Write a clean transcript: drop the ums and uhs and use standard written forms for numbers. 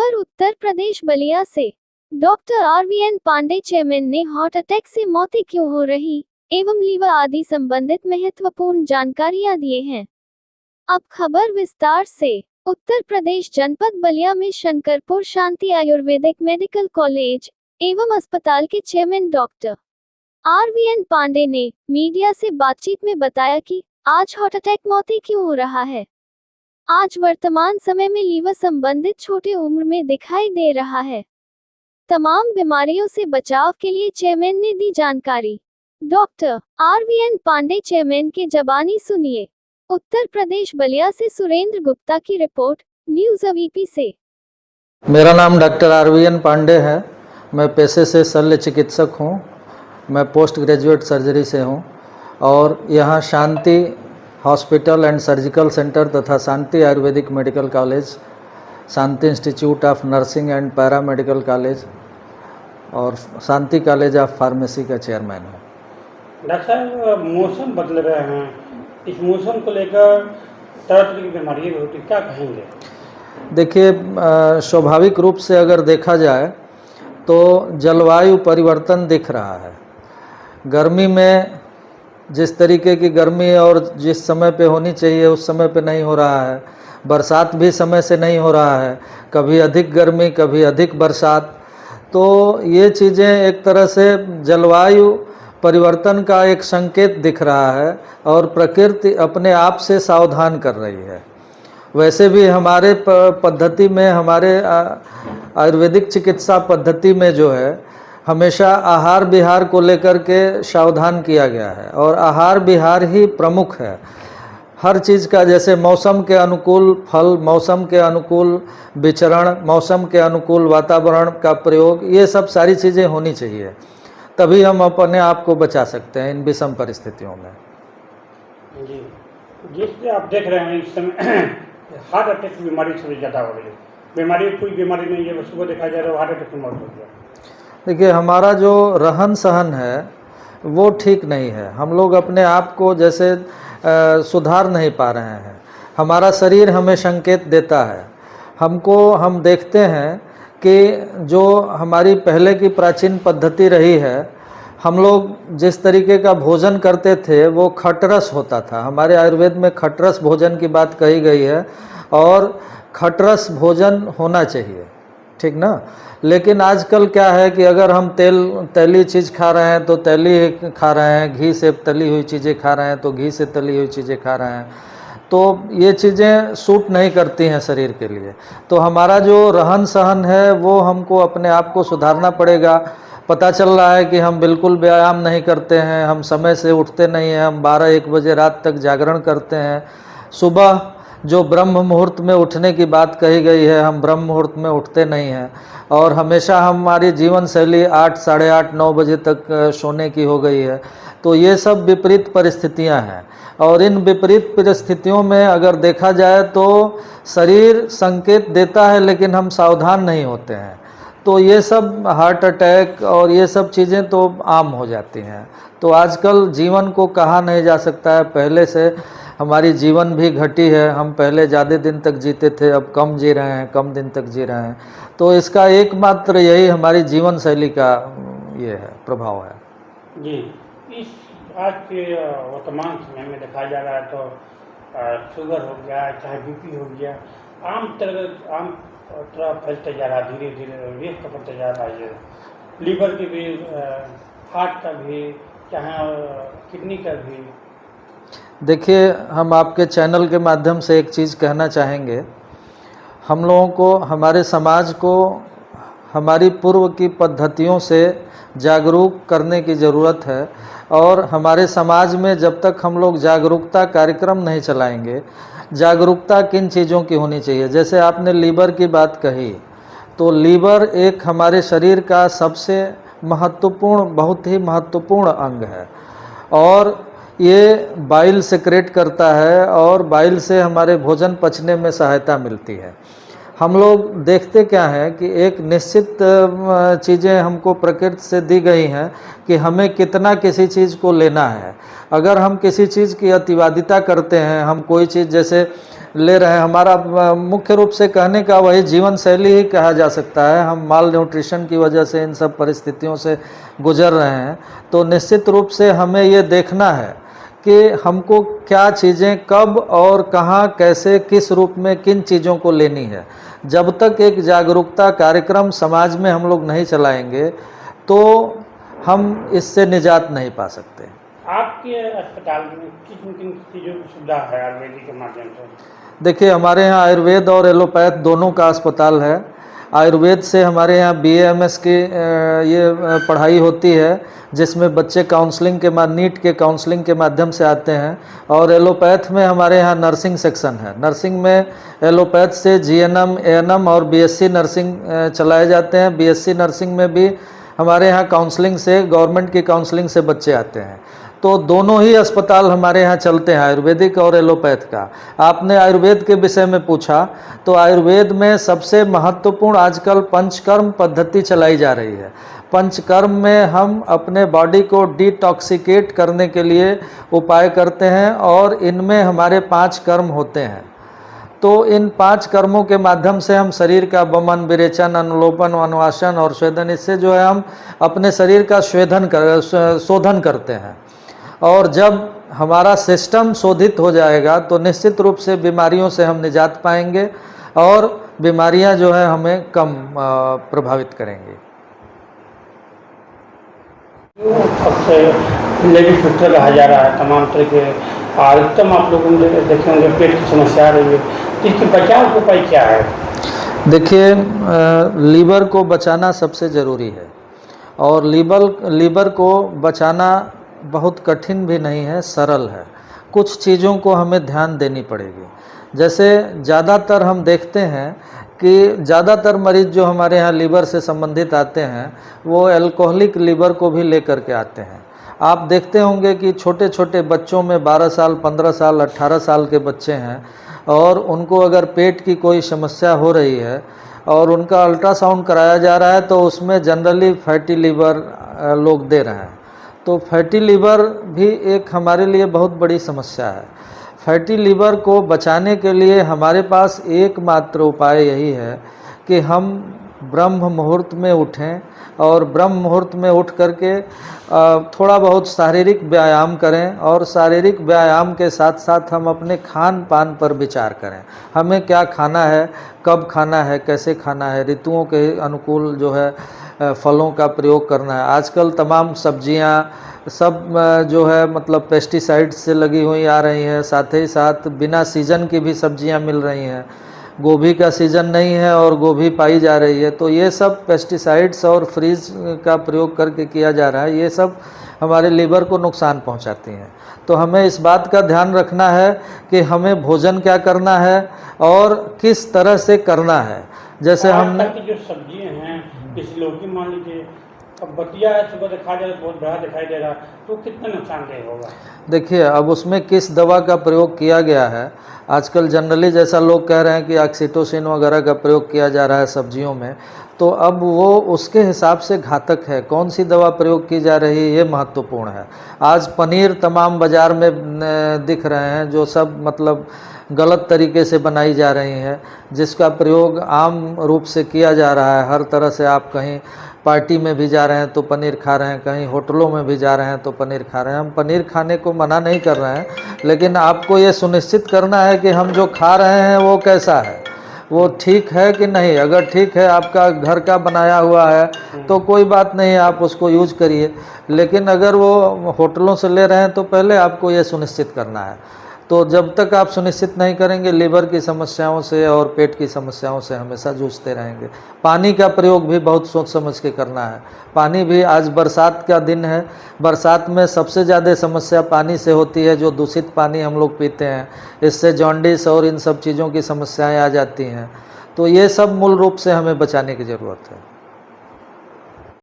खबर उत्तर प्रदेश बलिया से। Doctor RVN Pandey chairman ने हार्ट अटैक से मौतें क्यों हो रही एवं लीवर आदि संबंधित महत्वपूर्ण जानकारियां दिए हैं। अब खबर विस्तार से। उत्तर प्रदेश जनपद बलिया में शंकरपुर शांति आयुर्वेदिक मेडिकल कॉलेज एवं अस्पताल के चेयरमैन डॉक्टर RVN पांडे ने मीडिया से बातचीत में बताया कि आज हार्ट अटैक मौतें क्यों हो रहा है। आज वर्तमान समय में लीवर संबंधित छोटे उम्र में दिखाई दे रहा है। तमाम बीमारियों से बचाव के लिए चेयरमैन ने दी जानकारी। डॉक्टर RVN पांडे चेयरमैन के जबानी सुनिए। उत्तर प्रदेश बलिया से सुरेंद्र गुप्ता की रिपोर्ट, न्यूज़ AVP से। मेरा नाम डॉक्टर RVN पांडे है। मैं पेशे से शल्य चिकित्सक हूँ। मैं पोस्ट ग्रेजुएट सर्जरी से हूँ और यहाँ Shanti hospital and surgical centre तथा Shanti Ayurvedic medical college, Shanti institute of nursing and paramedical college और शांति कॉलेज ऑफ फार्मेसी का चेयरमैन हूँ। डॉक्टर साहब, मौसम बदल रहे हैं, इस मौसम को लेकर तरह तरह की बीमारियाँ होती, क्या कहेंगे? देखिए, स्वाभाविक रूप से अगर देखा जाए तो जलवायु परिवर्तन दिख रहा है। गर्मी में जिस तरीके की गर्मी और जिस समय पे होनी चाहिए उस समय पे नहीं हो रहा है। बरसात भी समय से नहीं हो रहा है, कभी अधिक गर्मी कभी अधिक बरसात। तो ये चीज़ें एक तरह से जलवायु परिवर्तन का एक संकेत दिख रहा है और प्रकृति अपने आप से सावधान कर रही है। वैसे भी हमारे पद्धति में, हमारे आयुर्वेदिक चिकित्सा पद्धति में जो है हमेशा आहार विहार को लेकर के सावधान किया गया है और आहार विहार ही प्रमुख है। हर चीज़ का, जैसे मौसम के अनुकूल फल, मौसम के अनुकूल विचरण, मौसम के अनुकूल वातावरण का प्रयोग, ये सब सारी चीज़ें होनी चाहिए, तभी हम अपने आप को बचा सकते हैं इन विषम परिस्थितियों में। जी, जिससे आप देख रहे हैं इस समय हार्ट अटैक की बीमारी सबसे ज़्यादा हो रही है। बीमारी कोई बीमारी नहीं है, सुबह देखा जाए तो हार्ट अटैक की मौत हो गया। देखिए, हमारा जो रहन सहन है वो ठीक नहीं है। हम लोग अपने आप को जैसे सुधार नहीं पा रहे हैं। हमारा शरीर हमें संकेत देता है। हम देखते हैं कि जो हमारी पहले की प्राचीन पद्धति रही है, हम लोग जिस तरीके का भोजन करते थे वो खटरस होता था। हमारे आयुर्वेद में खटरस भोजन की बात कही गई है और खटरस भोजन होना चाहिए, ठीक ना। लेकिन आजकल क्या है कि अगर हम तली चीज़ खा रहे हैं तो तली खा रहे हैं, घी से तली हुई चीज़ें खा रहे हैं तो घी से तली हुई चीज़ें खा रहे हैं, तो ये चीज़ें सूट नहीं करती हैं शरीर के लिए। तो हमारा जो रहन सहन है वो हमको अपने आप को सुधारना पड़ेगा। पता चल रहा है कि हम बिल्कुल व्यायाम नहीं करते हैं, हम समय से उठते नहीं हैं, हम 12-1 बजे रात तक जागरण करते हैं। सुबह जो ब्रह्म मुहूर्त में उठने की बात कही गई है, हम ब्रह्म मुहूर्त में उठते नहीं हैं और हमेशा हमारी जीवन शैली 8, साढ़े 8, 9 बजे तक सोने की हो गई है। तो ये सब विपरीत परिस्थितियां हैं और इन विपरीत परिस्थितियों में अगर देखा जाए तो शरीर संकेत देता है लेकिन हम सावधान नहीं होते हैं, तो ये सब हार्ट अटैक और ये सब चीज़ें तो आम हो जाती हैं। तो आजकल जीवन को कहा नहीं जा सकता है। पहले से हमारी जीवन भी घटी है। हम पहले ज़्यादा दिन तक जीते थे, अब कम जी रहे हैं, कम दिन तक जी रहे हैं। तो इसका एकमात्र यही हमारी जीवन शैली का ये है, प्रभाव है। जी, इस आज के वर्तमान समय में देखा जा रहा है तो शुगर हो गया, चाहे BP हो गया, आम तरह फैलते जा रहा है, धीरे धीरे रेस पकड़ते जा रहा है। लीवर की भी, हार्ट का भी, चाहे किडनी का भी। देखिए, हम आपके चैनल के माध्यम से एक चीज़ कहना चाहेंगे। हम लोगों को, हमारे समाज को हमारी पूर्व की पद्धतियों से जागरूक करने की ज़रूरत है और हमारे समाज में जब तक हम लोग जागरूकता कार्यक्रम नहीं चलाएंगे, जागरूकता किन चीज़ों की होनी चाहिए, जैसे आपने लीवर की बात कही, तो लीवर एक हमारे शरीर का सबसे महत्वपूर्ण, बहुत ही महत्वपूर्ण अंग है और ये बाइल सेक्रेट करता है और बाइल से हमारे भोजन पचने में सहायता मिलती है। हम लोग देखते क्या है कि एक निश्चित चीज़ें हमको प्रकृति से दी गई हैं कि हमें कितना किसी चीज़ को लेना है। अगर हम किसी चीज़ की अतिवादिता करते हैं, हम कोई चीज़ जैसे ले रहे हैं, हमारा मुख्य रूप से कहने का वही जीवन शैली ही कहा जा सकता है। हम माल न्यूट्रिशन की वजह से इन सब परिस्थितियों से गुजर रहे हैं, तो निश्चित रूप से हमें ये देखना है कि हमको क्या चीज़ें कब और कहाँ कैसे किस रूप में किन चीज़ों को लेनी है। जब तक एक जागरूकता कार्यक्रम समाज में हम लोग नहीं चलाएंगे तो हम इससे निजात नहीं पा सकते। आपके अस्पताल में किन किन चीज़ों की सुविधा है आयुर्वेदिक के माध्यम से? देखिए, हमारे यहाँ आयुर्वेद और एलोपैथ दोनों का अस्पताल है। आयुर्वेद से हमारे यहाँ BAMS की ये पढ़ाई होती है, जिसमें बच्चे काउंसलिंग के नीट के काउंसलिंग के माध्यम से आते हैं। और एलोपैथ में हमारे यहाँ नर्सिंग सेक्शन है। नर्सिंग में एलोपैथ से GNM, ANM और BSc नर्सिंग चलाए जाते हैं। BSc नर्सिंग में भी हमारे यहाँ काउंसलिंग से, गवर्नमेंट की काउंसलिंग से बच्चे आते हैं। तो दोनों ही अस्पताल हमारे यहाँ चलते हैं, आयुर्वेदिक और एलोपैथ का। आपने आयुर्वेद के विषय में पूछा, तो आयुर्वेद में सबसे महत्वपूर्ण आजकल पंचकर्म पद्धति चलाई जा रही है। पंचकर्म में हम अपने बॉडी को डिटॉक्सिकेट करने के लिए उपाय करते हैं और इनमें हमारे 5 कर्म होते हैं। तो इन 5 कर्मों के माध्यम से हम शरीर का वमन, विरेचन, अनुलोपन, अनुवासन और स्वेदन, इससे जो है हम अपने शरीर का शोधन करते हैं। और जब हमारा सिस्टम शोधित हो जाएगा तो निश्चित रूप से बीमारियों से हम निजात पाएंगे और बीमारियां जो है हमें कम प्रभावित करेंगी। सबसे लेडी फिल्टर कहा जा रहा है, तमाम तरह के अधिकतम आप लोगों ने देखे होंगे पेट की समस्या आ रही है, तो इसके बचाव का उपाय क्या है? देखिए, लीवर को बचाना सबसे ज़रूरी है और लीवर को बचाना बहुत कठिन भी नहीं है, सरल है। कुछ चीज़ों को हमें ध्यान देनी पड़ेगी। जैसे ज़्यादातर हम देखते हैं कि ज़्यादातर मरीज़ जो हमारे यहाँ लीवर से संबंधित आते हैं वो एल्कोहलिक लीवर को भी लेकर के आते हैं। आप देखते होंगे कि छोटे छोटे बच्चों में 12 साल, 15 साल, 18 साल के बच्चे हैं और उनको अगर पेट की कोई समस्या हो रही है और उनका अल्ट्रासाउंड कराया जा रहा है तो उसमें जनरली फैटी लीवर लोग दे रहे हैं। तो फैटी लीवर भी एक हमारे लिए बहुत बड़ी समस्या है। फैटी लीवर को बचाने के लिए हमारे पास एकमात्र उपाय यही है कि हम ब्रह्म मुहूर्त में उठें और ब्रह्म मुहूर्त में उठ करके थोड़ा बहुत शारीरिक व्यायाम करें और शारीरिक व्यायाम के साथ साथ हम अपने खान पान पर विचार करें। हमें क्या खाना है, कब खाना है, कैसे खाना है, ऋतुओं के अनुकूल जो है फलों का प्रयोग करना है। आजकल तमाम सब्जियां सब जो है मतलब पेस्टिसाइड्स से लगी हुई आ रही हैं, साथ ही साथ बिना सीज़न की भी सब्जियां मिल रही हैं। गोभी का सीज़न नहीं है और गोभी पाई जा रही है, तो ये सब पेस्टिसाइड्स और फ्रीज का प्रयोग करके किया जा रहा है। ये सब हमारे लीवर को नुकसान पहुंचाती हैं। तो हमें इस बात का ध्यान रखना है कि हमें भोजन क्या करना है और किस तरह से करना है। जैसे हमने जो सब्जियां हैं, किसी लौकी मान लीजिए, अब बतिया है, सुबह देखा जाए बहुत बड़ा दिखाई दे रहा, तो कितना नुकसानदेह होगा? देखिए, अब उसमें किस दवा का प्रयोग किया गया है। आजकल जनरली जैसा लोग कह रहे हैं कि ऑक्सीटोसिन वगैरह का प्रयोग किया जा रहा है सब्जियों में, तो अब वो उसके हिसाब से घातक है। कौन सी दवा प्रयोग की जा रही है ये महत्वपूर्ण है। आज पनीर तमाम बाज़ार में दिख रहे हैं जो सब मतलब गलत तरीके से बनाई जा रही हैं, जिसका प्रयोग आम रूप से किया जा रहा है। हर तरह से आप कहीं पार्टी में भी जा रहे हैं तो पनीर खा रहे हैं, कहीं होटलों में भी जा रहे हैं तो पनीर खा रहे हैं। हम पनीर खाने को मना नहीं कर रहे हैं, लेकिन आपको ये सुनिश्चित करना है कि हम जो खा रहे हैं वो कैसा है, वो ठीक है कि नहीं। अगर ठीक है, आपका घर का बनाया हुआ है तो कोई बात नहीं, आप उसको यूज करिए। लेकिन अगर वो होटलों से ले रहे हैं तो पहले आपको ये सुनिश्चित करना है। तो जब तक आप सुनिश्चित नहीं करेंगे, लीवर की समस्याओं से और पेट की समस्याओं से हमेशा जूझते रहेंगे। पानी का प्रयोग भी बहुत सोच समझ के करना है। पानी भी, आज बरसात का दिन है, बरसात में सबसे ज़्यादा समस्या पानी से होती है। जो दूषित पानी हम लोग पीते हैं, इससे जॉन्डिस और इन सब चीज़ों की समस्याएं आ जाती हैं। तो ये सब मूल रूप से हमें बचाने की ज़रूरत है।